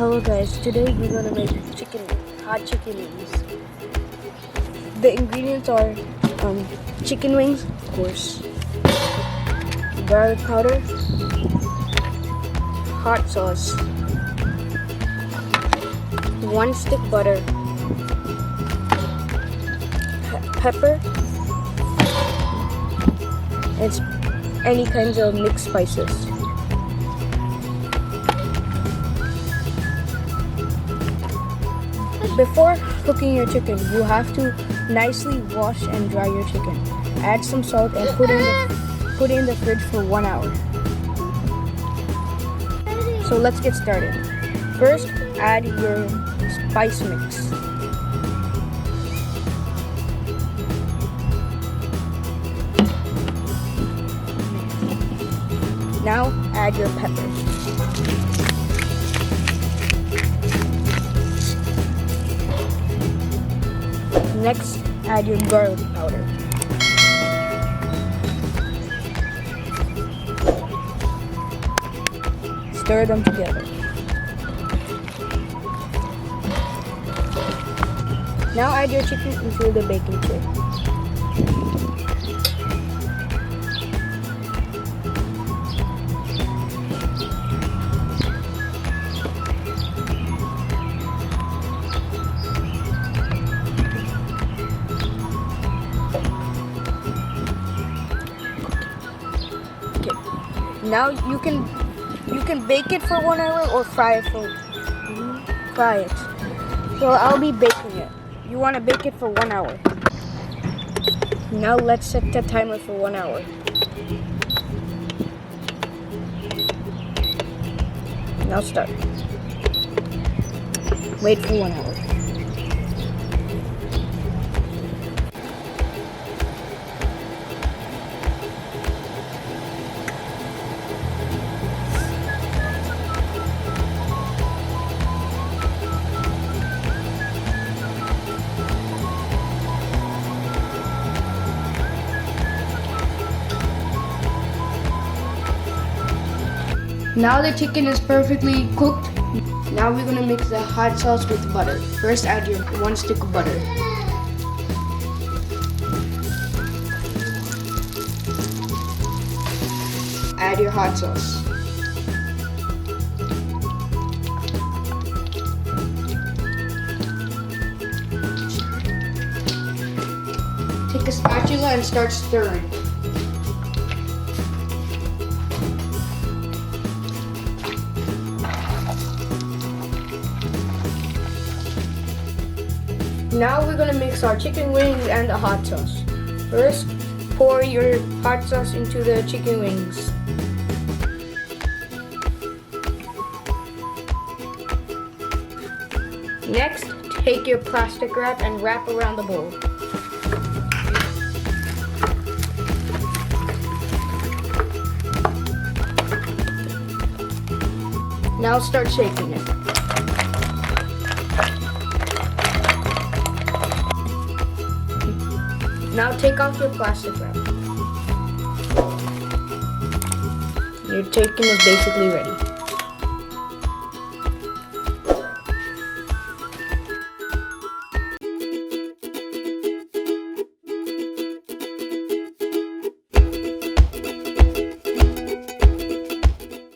Hello guys, today we're gonna make hot chicken wings. The ingredients are chicken wings, of course, garlic powder, hot sauce, 1 stick butter, pepper, and any kinds of mixed spices. Before cooking your chicken, you have to nicely wash and dry your chicken. Add some salt and put in the fridge for 1 hour. So let's get started. First, add your spice mix. Now add your peppers. Next, add your garlic powder. Stir them together. Now add your chicken into the baking tray. Now you can bake it for 1 hour or fry it. So I'll be baking it. You want to bake it for 1 hour. Now let's set the timer for 1 hour. Now start. Wait for 1 hour. Now the chicken is perfectly cooked. Now we're gonna mix the hot sauce with butter. First, add your 1 stick of butter. Add your hot sauce. Take a spatula and start stirring. Now we're gonna mix our chicken wings and the hot sauce. First, pour your hot sauce into the chicken wings. Next, take your plastic wrap and wrap around the bowl. Now start shaking it. Now take off your plastic wrap. Your chicken is basically ready.